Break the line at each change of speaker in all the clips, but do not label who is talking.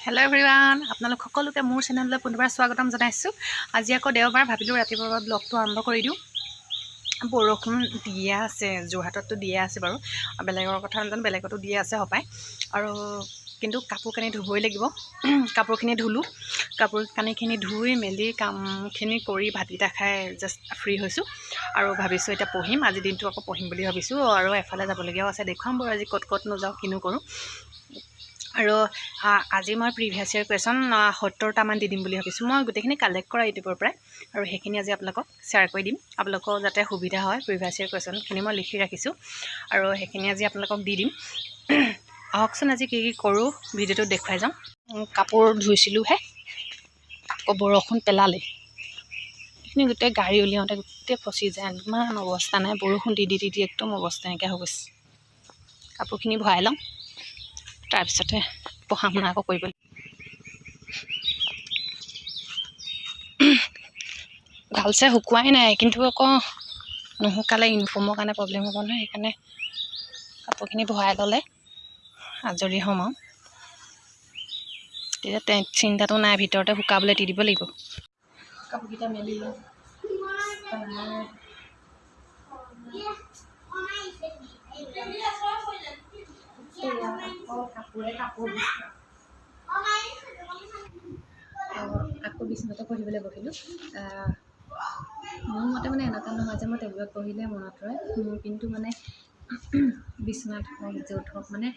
Hello' everyone, আপোনালোক সকলোকে মোৰ চেনেললৈ পুনৰবাৰ স্বাগতম জনাইছোঁ। আজি আকৌ দেওবাৰ, ভাবিলোঁ ৰাতিপুৱাৰ ব্লগটো আৰম্ভ কৰি দিওঁ। বৰষুণ দিয়ে আছে, যোৰহাটততো দিয়ে আছে বাৰু, বেলেগৰ কথা নাজানো, বেলেগতো দিয়ে আছে হপায়। আৰু কিন্তু কাপোৰ কানি ধুবই লাগিব। কাপোৰখিনি ধুলোঁ, কাপোৰ কানিখিনি ধুই মেলি কামখিনি কৰি ভাতকেইটা খাই জাষ্ট ফ্ৰী হৈছোঁ। আৰু ভাবিছোঁ এতিয়া পঢ়িম, আজিৰ দিনটো আকৌ পঢ়িম বুলি ভাবিছোঁ। আৰু এফালে যাবলগীয়াও আছে, দেখুৱাম বাৰু আজি ক'ত নাযাওঁ, কিনো কৰোঁ। আৰু আজি মই প্ৰিভিয়াছ ইয়েৰ কুৱেশ্যন 70টামান দি দিম বুলি ভাবিছোঁ। মই গোটেইখিনি কালেক্ট কৰা ইউটিউবৰ পৰাই, আৰু সেইখিনি আজি আপোনালোকক শ্বেয়াৰ কৰি দিম, আপোনালোকৰ যাতে সুবিধা হয়। প্ৰিভিয়াছ ইয়েৰ কুৱেশ্যনখিনি মই লিখি ৰাখিছোঁ, আৰু সেইখিনি আজি আপোনালোকক দি দিম। আহকচোন আজি কি কৰোঁ ভিডিঅ'টো দেখুৱাই যাওঁ। কাপোৰ ধুইছিলোঁহে, আকৌ বৰষুণ পেলালে। এইখিনি গোটেই গাড়ী উলিয়াওঁতে গোটেই ফচি যায়, ইমান অৱস্থা নাই। বৰষুণ দি একদম অৱস্থা নাইকিয়া হৈ গৈছে। কাপোৰখিনি ভৰাই লওঁ, তাৰপিছতে পঢ়া শুনা আকৌ কৰিব লাগিব। ভালছে শুকুৱাই নাই, কিন্তু আকৌ নুশুকালে ইউনিফৰ্মৰ কাৰণে প্ৰব্লেম হ'ব নহয়। সেইকাৰণে কাপোৰখিনি ভৰাই ল'লে আজৰি হ'ম আৰু তেতিয়া চিন্তাটো নাই, ভিতৰতে শুকাবলৈ দি দিব লাগিব। কাপোৰকেইটা মেলি লওঁ। আকৌ বিচনাতে পঢ়িবলৈ বহিলোঁ। মোৰ মতে মানে এনেকুৱা নহয় যে মই টেবুলত পঢ়িলে মনত ৰয়, কিন্তু মানে বিচনাত হওক য'ত হওক মানে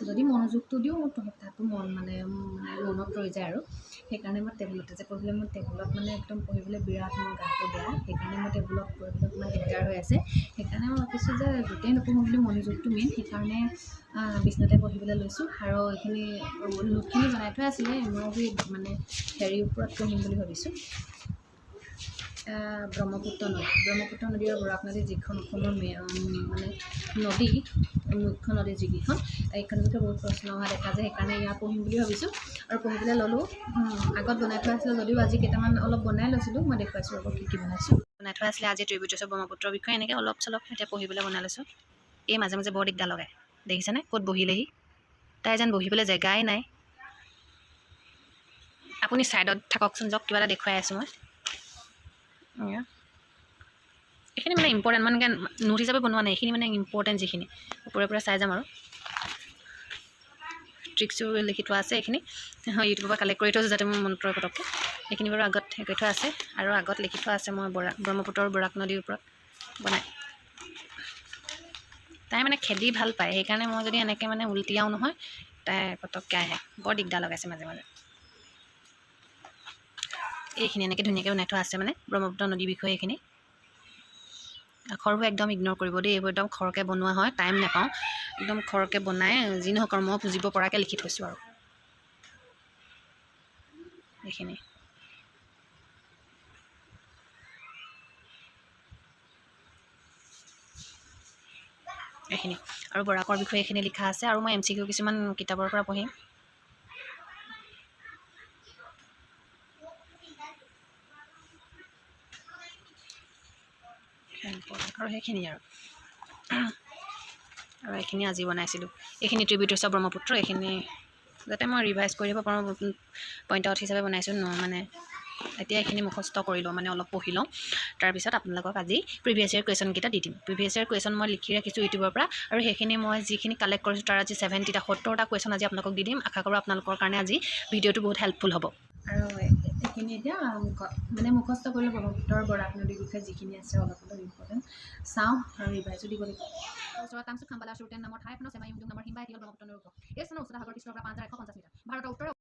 যদি মনোযোগটো দিওঁ মোৰ তাতো মনত ৰৈ যায়। আৰু সেইকাৰণে মই টেবুলতে যে পঢ়িলে, মোৰ টেবুলত মানে একদম পঢ়িবলৈ বিৰাট মোৰ গাটো বেয়া। সেইকাৰণে মই টেবুলত পঢ়িবলৈ অকণমান দিগদাৰ হৈ আছে। সেইকাৰণে মই ভাবিছোঁ যে গোটেই নপঢ়োঁ বুলি, মনোযোগটো মেইন। সেইকাৰণে বিচনাতে পঢ়িবলৈ লৈছোঁ। আৰু এইখিনি নোটখিনি বনাই থোৱা আছিলে, মই মানে হেৰিৰ ওপৰত পঢ়িম বুলি ভাবিছোঁ। ব্ৰহ্মপুত্ৰ নদী আৰু বৰাক নদী, যিখন অসমৰ মানে নদী, মুখ্য নদী যিকেইখন, এইখনৰ বিষয়ে বহুত প্ৰশ্ন অহা দেখা যায়। সেইকাৰণে ইয়াত পঢ়িম বুলি ভাবিছোঁ, আৰু পঢ়িবলৈ ল'লোঁ। আগত বনাই থোৱা আছিলে যদিও আজি কেইটামান অলপ বনাই লৈছিলোঁ। মই দেখুৱাইছোঁ আকৌ কি বনাইছোঁ। বনাই থোৱা আছিলে আজি ট্ৰিবিউটাৰ্ছ অফ ব্ৰহ্মপুত্ৰৰ বিষয়ে, এনেকৈ অলপ চলপ এতিয়া পঢ়িবলৈ বনাই লৈছোঁ। এই মাজে মাজে বৰ দিগদাৰ লগায়, দেখিছেনে? ক'ত বহিলেহি, তাই যেন বহিবলৈ জেগাই নাই। আপুনি ছাইডত থাককচোন, যাওক, কিবা এটা দেখুৱাই আছোঁ মই। এইখিনি মানে ইম্পৰ্টেণ্ট, মানে নোট হিচাপে বনোৱা নাই, এইখিনি মানে ইম্পৰ্টেণ্ট যিখিনি ওপৰে পৰা চাই যাম। আৰু ট্ৰিক্সো লিখি থোৱা আছে, এইখিনি ইউটিউবৰ পৰা কালেক্ট কৰি থৈছোঁ যাতে মোৰ মনত ৰয় পটককৈ। এইখিনি বাৰু আগত হেৰি কৰি থোৱা আছে, আৰু আগত লিখি থোৱা আছে মই ব্ৰহ্মপুত্ৰৰ বৰাক নদীৰ ওপৰত বনাই। তাই মানে খেদি ভাল পায়, সেইকাৰণে মই যদি এনেকৈ মানে উলটিয়াও নহয়, তাই পটককৈ আহে। বৰ দিগদাৰ লগাইছে মাজে মাজে। এইখিনি এনেকৈ ধুনীয়াকৈ বনাই থোৱা আছে, মানে ব্ৰহ্মপুত্ৰ নদীৰ বিষয়ে। এইখিনি আখৰবোৰ একদম ইগন'ৰ কৰিব দেই, এইবোৰ একদম খৰকৈ বনোৱা হয়, টাইম নাপাওঁ। একদম খৰকৈ বনাই যি নহওক আৰু মই বুজিব পৰাকৈ লিখি থৈছোঁ। আৰু এইখিনি আৰু বৰাকৰ বিষয়ে এইখিনি লিখা আছে। আৰু মই MCQ কিছুমান কিতাপৰ পৰা পঢ়িম। আৰু সেইখিনি আৰু এইখিনি আজি বনাইছিলোঁ। এইখিনি ট্ৰিবিউটাৰ্ছ অফ ব্ৰহ্মপুত্ৰ, এইখিনি যাতে মই ৰিভাইজ কৰি দিব পাৰোঁ, পইণ্ট আউট হিচাপে বনাইছোঁ। মানে এতিয়া এইখিনি মুখস্থ কৰি লওঁ, মানে অলপ পঢ়ি লওঁ। তাৰপিছত আপোনালোকক আজি প্ৰিভিয়াছ ইয়েৰ কুৱেশ্যনকেইটা দি দিম। প্ৰিভিয়াছ ইয়েৰ কুৱেশ্যন মই লিখি ৰাখিছোঁ ইউটিউবৰ পৰা, আৰু সেইখিনি মই যিখিনি কালেক্ট কৰিছোঁ তাৰ আজি 70টা কুৱেশ্যন আজি আপোনালোকক দি দিম। আশা কৰোঁ আপোনালোকৰ কাৰণে আজি ভিডিঅ'টো বহুত হেল্পফুল হ'ব। আৰু এইখিনি এতিয়া মানে মুখস্থ কৰিলোঁ ব্ৰহ্মপুত্ৰৰ বৰাক নদীৰ বিষয়ে যিখিনি আছে, অলপ ইম্পৰ্টেণ্ট চাওঁ আৰু ৰিভাইজো দিব লাগিব। ওচৰত কামচুক খাম্বালা চুৰটেন নামৰ ঠাই এখনৰ চেমাই নামৰ হিমবাহ এটি হ'ল ব্ৰহ্মপুত্ৰ নদীৰ ওপৰত। এই স্থানৰ উচ্চতা সাগৰ পৃষ্ঠৰ পৰা 5150 মিটাৰ। ভাৰতৰ উত্তৰ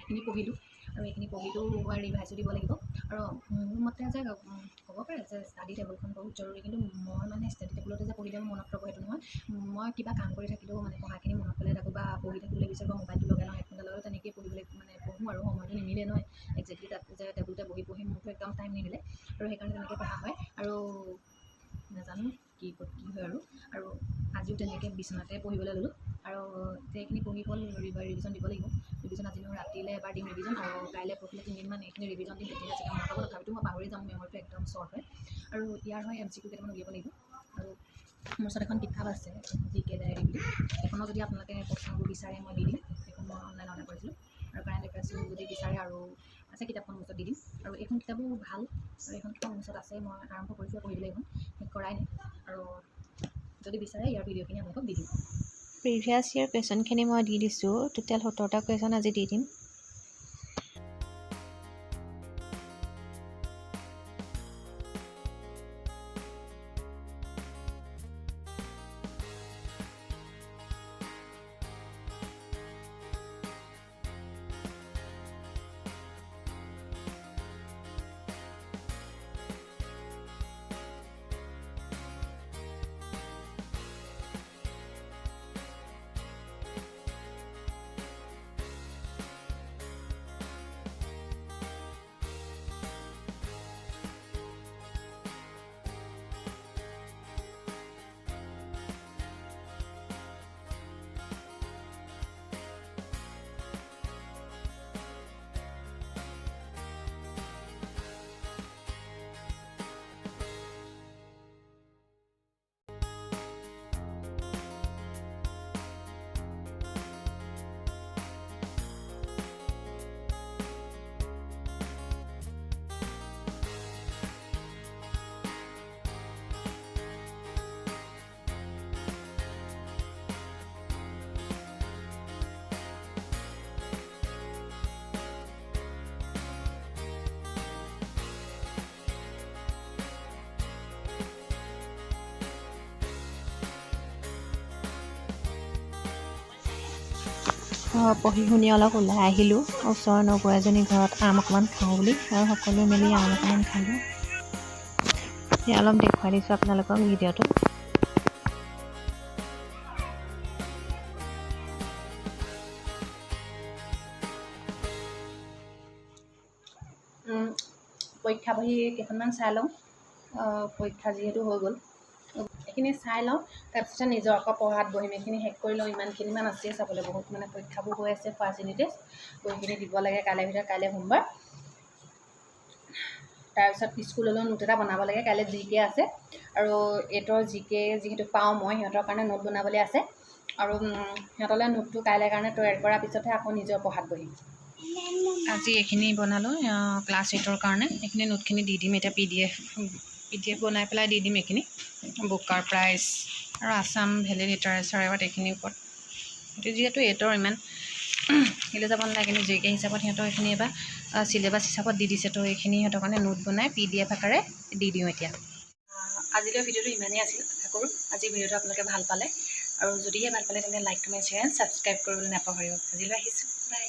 এইখিনি পঢ়িলোঁ আৰু এইখিনি পঢ়িলেও ৰিভাইজো দিব লাগিব আৰু মোৰ মতে যে ক'ব পাৰে যে ষ্টাডি টেবুলখন বহুত জৰুৰী কিন্তু মই মানে ষ্টাডি টেবুলতে যে পঢ়িলে মনত ৰ'ব সেইটো নহয় মই কিবা কাম কৰি থাকিলেও মানে পঢ়াখিনি মনত পেলাই থাকোঁ বা পঢ়ি থাকিবলৈ বিচাৰোঁ বা মোবাইলটো লগাই লওঁ হেডফোনডাল লগত তেনেকৈ পঢ়িবলৈ মানে পঢ়োঁ আৰু সময়টো নিমিলে নহয় একজেক্টলি তাত যে টেবুলতে বহি মোৰতো একদম টাইম নিমিলে আৰু সেইকাৰণে তেনেকৈ পঢ়া হয় আৰু নাজানো কি ক'ত কি হয় আৰু আজিও তেনেকৈ বিচনাতে পঢ়িবলৈ ল'লোঁ আৰু এইখিনি পঢ়ি হ'ল ৰিভিজন দিব লাগিব ৰিভিজন আজি মই ৰাতিলৈ এবাৰ দিম ৰিভিজন আৰু কাইলৈ পৰহিলৈ 3 দিনমান এইখিনি ৰিভিজন দিম তেতিয়া চাগে মনত হ'ব তথাপিতো মই পাহৰি যাম মেমৰিটো একদম শ্বৰ্ট হয় আৰু ইয়াৰ হয় MCQ কেইটামান উলিয়াব লাগিব আৰু মোৰ ওচৰত এখন কিতাপ আছে GK ডায়েৰী বুলি সেইখনত যদি আপোনালোকে প্ৰশ্নবোৰ বিচাৰে মই দি দিম সেইখন মই অনলাইন অৰ্ডাৰ কৰিছিলোঁ আৰু কাৰেণ্ট এফেয়াৰ্ছো যদি বিচাৰে আৰু আছে কিতাপখন মোৰ ওচৰত দি দিম আৰু এইখন কিতাপো ভাল আৰু এইখন কিতাপ মোৰ ওচৰত আছে মই আৰম্ভ কৰিছোঁ পঢ়িবলৈ এইখন শেষ কৰাই নাই আৰু যদি বিচাৰে ইয়াৰ ভিডিঅ'খিনি আপোনালোকক দি দিম
প্ৰিভিয়াছ ইয়েৰ কুৱেশ্যনখিনি মই দি দিছোঁ টোটেল 17টা কুৱেশ্যন আজি দি দিম পঢ়ি শুনি অলপ ওলাই আহিলোঁ ওচৰৰ নবৌ এজনী ঘৰত আম অকণমান খাওঁ বুলি আৰু সকলোৱে মিলি আম অকণমান খালোঁ এতিয়া অলপ দেখুৱাই দিছোঁ আপোনালোকক ভিডিঅ'টো
পৰীক্ষা বহি কেইখনমান চাই লওঁ পৰীক্ষা যিহেতু হৈ গ'ল এইখিনি চাই লওঁ তাৰপিছতে নিজৰ আকৌ পঢ়াত বহিম এইখিনি শেষ কৰি লওঁ ইমানখিনিমান আছে চাবলৈ বহুত মানে পৰীক্ষাবোৰ হৈ আছে ফাৰ্ষ্ট ইউনিট টেষ্ট বহিখিনি দিব লাগে কাইলৈ ভিতৰত কাইলৈ সোমবাৰ তাৰপিছত স্কুললৈও নোট এটা বনাব লাগে কাইলৈ GK আছে আৰু 8ৰ GK যিহেতু পাওঁ মই সিহঁতৰ কাৰণে নোট বনাবলৈ আছে আৰু সিহঁতলৈ নোটটো কাইলৈ কাৰণে তৈয়াৰ কৰাৰ পিছতহে আকৌ নিজৰ পঢ়াত বহিম আজি এইখিনি বনালোঁ ক্লাছ 8ৰ কাৰণে এইখিনি নোটখিনি দি দিম এতিয়া PDF বনাই পেলাই দি দিম এইখিনি বুকাৰ প্ৰাইচ আৰু আছাম ভেলী লিটাৰেচাৰ এৱাৰ্ড এইখিনিৰ ওপৰত যিহেতু 8ৰ ইমান হেৰি যাব নালাগে কিন্তু GK হিচাপত সিহঁতৰ এইখিনি এবাৰ চিলেবাছ হিচাপত দি দিছে তো এইখিনি সিহঁতৰ কাৰণে নোট বনাই PDF আকাৰে দি দিওঁ এতিয়া আজিলৈ ভিডিঅ'টো ইমানেই আছিল আশা কৰোঁ আজি ভিডিঅ'টো আপোনালোকে ভাল পালে আৰু যদিহে ভাল পালে তেন্তে লাইক কমেণ্ট শ্বেয়াৰ ছাবস্ক্ৰাইব কৰিবলৈ নাপাহৰিব আজিলৈ আহিছোঁ বাই